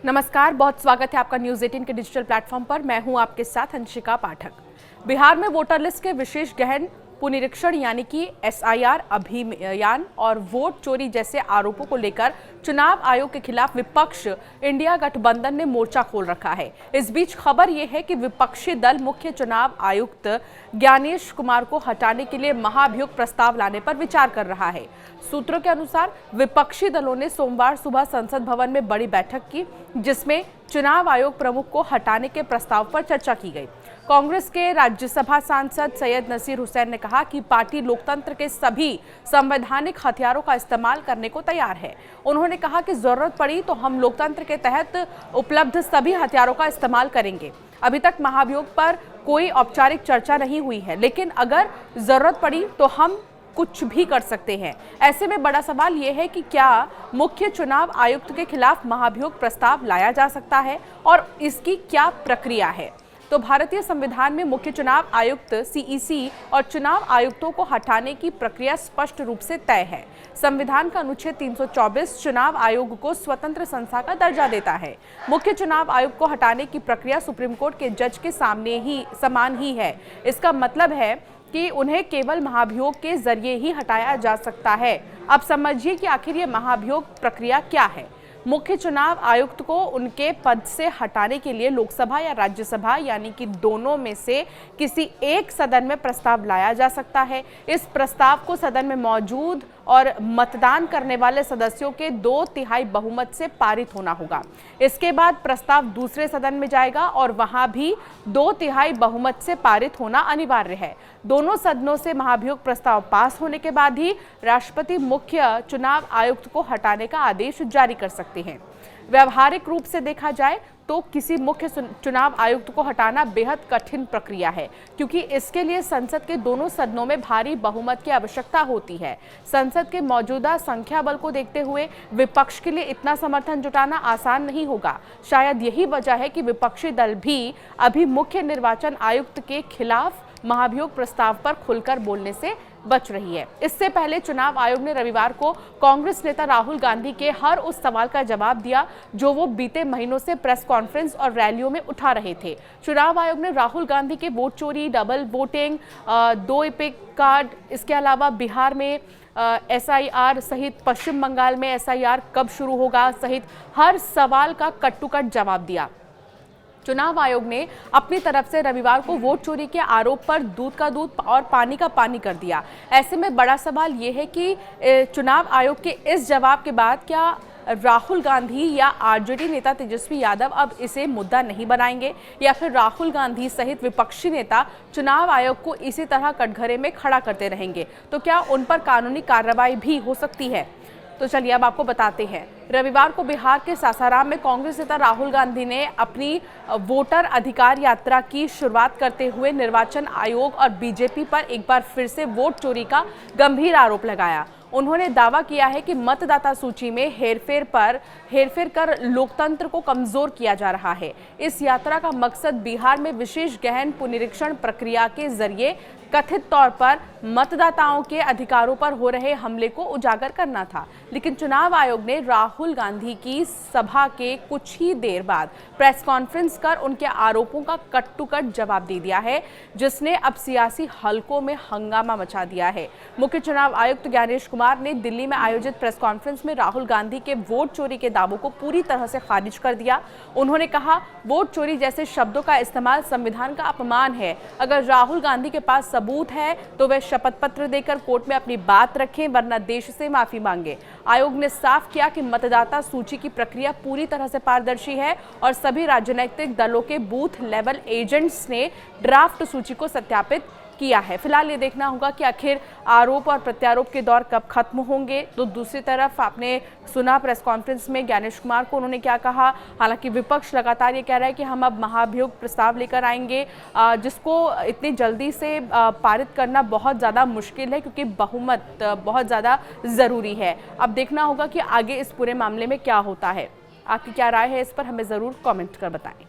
नमस्कार, बहुत स्वागत है आपका न्यूज़ 18 के डिजिटल प्लेटफॉर्म पर। मैं हूं आपके साथ अंशिका पाठक। बिहार में वोटर लिस्ट के विशेष गहन पुनरीक्षण यानी कि एसआईआर अभियान और वोट चोरी जैसे आरोपों को लेकर चुनाव आयोग के खिलाफ विपक्ष इंडिया गठबंधन ने मोर्चा खोल रखा है। इस बीच खबर यह है कि विपक्षी दल मुख्य चुनाव आयुक्त ज्ञानेश कुमार को हटाने के लिए महाभियोग प्रस्ताव लाने पर विचार कर रहा है। सूत्रों के अनुसार विपक्षी दलों ने सोमवार सुबह संसद भवन में बड़ी बैठक की, जिसमें चुनाव आयोग प्रमुख को हटाने के प्रस्ताव पर चर्चा की गई। कांग्रेस के राज्यसभा सांसद सैयद नसीर हुसैन ने कहा कि पार्टी लोकतंत्र के सभी संवैधानिक हथियारों का इस्तेमाल करने को तैयार है। उन्होंने कहा कि जरूरत पड़ी तो हम लोकतंत्र के तहत उपलब्ध सभी हथियारों का इस्तेमाल करेंगे। अभी तक महाभियोग पर कोई औपचारिक चर्चा नहीं हुई है, लेकिन अगर जरूरत पड़ी तो हम कुछ भी कर सकते हैं। ऐसे में बड़ा सवाल यह है कि क्या मुख्य चुनाव आयुक्त के खिलाफ महाभियोग प्रस्ताव लाया जा सकता है और इसकी क्या प्रक्रिया है। तो भारतीय संविधान में मुख्य चुनाव आयुक्त सीईसी और चुनाव आयुक्तों को हटाने की प्रक्रिया स्पष्ट रूप से तय है। संविधान का अनुच्छेद 324 चुनाव आयोग को स्वतंत्र संस्था का दर्जा देता है। मुख्य चुनाव आयुक्त को हटाने की प्रक्रिया सुप्रीम कोर्ट के जज के समान ही है। इसका मतलब है कि उन्हें केवल महाभियोग के जरिए ही हटाया जा सकता है। अब समझिए कि आखिर ये महाभियोग प्रक्रिया क्या है। मुख्य चुनाव आयुक्त को उनके पद से हटाने के लिए लोकसभा या राज्यसभा यानी कि दोनों में से किसी एक सदन में प्रस्ताव लाया जा सकता है। इस प्रस्ताव को सदन में मौजूद और मतदान करने वाले सदस्यों के 2/3 बहुमत से पारित होना होगा। इसके बाद प्रस्ताव दूसरे सदन में जाएगा और वहां भी 2/3 बहुमत से पारित होना अनिवार्य है। दोनों सदनों से महाभियोग प्रस्ताव पास होने के बाद ही राष्ट्रपति मुख्य चुनाव आयुक्त को हटाने का आदेश जारी कर सकते हैं। व्यावहारिक रूप से देखा जाए तो किसी मुख्य चुनाव आयुक्त को हटाना बेहद कठिन प्रक्रिया है, क्योंकि इसके लिए संसद के दोनों सदनों में भारी बहुमत की आवश्यकता होती है। संसद के मौजूदा संख्या बल को देखते हुए विपक्ष के लिए इतना समर्थन जुटाना आसान नहीं होगा। शायद यही वजह है कि विपक्षी दल भी अभी मुख्य निर्वाचन आयुक्त के खिलाफ महाभियोग प्रस्ताव पर खुलकर बोलने से बच रही है। इससे पहले चुनाव आयोग ने रविवार को कांग्रेस नेता राहुल गांधी के हर उस सवाल का जवाब दिया जो वो बीते महीनों से प्रेस कॉन्फ्रेंस और रैलियों में उठा रहे थे। चुनाव आयोग ने राहुल गांधी के वोट चोरी, डबल वोटिंग, 2 एपिक कार्ड, इसके अलावा बिहार में एसआईआर सहित पश्चिम बंगाल में एसआईआर कब शुरू होगा सहित हर सवाल का कट टू कट जवाब दिया। चुनाव आयोग ने अपनी तरफ से रविवार को वोट चोरी के आरोप पर दूध का दूध और पानी का पानी कर दिया। ऐसे में बड़ा सवाल ये है कि चुनाव आयोग के इस जवाब के बाद क्या राहुल गांधी या आरजेडी नेता तेजस्वी यादव अब इसे मुद्दा नहीं बनाएंगे, या फिर राहुल गांधी सहित विपक्षी नेता चुनाव आयोग को इसी तरह कटघरे में खड़ा करते रहेंगे। तो क्या उन पर कानूनी कार्रवाई भी हो सकती है? तो चलिए अब आपको बताते हैं। रविवार को बिहार के सासाराम में कांग्रेस नेता राहुल गांधी ने अपनी वोटर अधिकार यात्रा की शुरुआत करते हुए निर्वाचन आयोग और बीजेपी पर एक बार फिर से वोट चोरी का गंभीर आरोप लगाया। उन्होंने दावा किया है कि मतदाता सूची में हेरफेर कर लोकतंत्र को कमजोर किया जा रहा है। इस यात्रा का मकसद बिहार में विशेष गहन पुनरीक्षण प्रक्रिया के जरिए कथित तौर पर मतदाताओं के अधिकारों पर हो रहे हमले को उजागर करना था, लेकिन चुनाव आयोग ने राहुल गांधी की सभा के कुछ ही देर बाद प्रेस कॉन्फ्रेंस कर उनके आरोपों का कट टू कट जवाब दे दिया है, जिसने अब सियासी हलकों में हंगामा मचा दिया है। मुख्य चुनाव आयुक्त ज्ञानेश कुमार ने दिल्ली में आयोजित प्रेस कॉन्फ्रेंस में राहुल गांधी के वोट चोरी के दावों को पूरी तरह से खारिज कर दिया। उन्होंने कहा, वोट चोरी जैसे शब्दों का इस्तेमाल संविधान का अपमान है। अगर राहुल गांधी के पास सबूत है तो वे शपथ पत्र देकर कोर्ट में अपनी बात रखें, वरना देश से माफी मांगे। आयोग ने साफ किया कि मतदाता सूची की प्रक्रिया पूरी तरह से पारदर्शी है और सभी राजनीतिक दलों के बूथ लेवल एजेंट्स ने ड्राफ्ट सूची को सत्यापित किया है। फिलहाल ये देखना होगा कि आखिर आरोप और प्रत्यारोप के दौर कब खत्म होंगे। तो दूसरी तरफ आपने सुना प्रेस कॉन्फ्रेंस में ज्ञानेश कुमार को उन्होंने क्या कहा। हालांकि विपक्ष लगातार ये कह रहा है कि हम अब महाभियोग प्रस्ताव लेकर आएंगे, जिसको इतनी जल्दी से पारित करना बहुत ज़्यादा मुश्किल है, क्योंकि बहुमत बहुत ज़्यादा ज़रूरी है। अब देखना होगा कि आगे इस पूरे मामले में क्या होता है। आपकी क्या राय है इस पर, हमें ज़रूर कॉमेंट कर बताएं।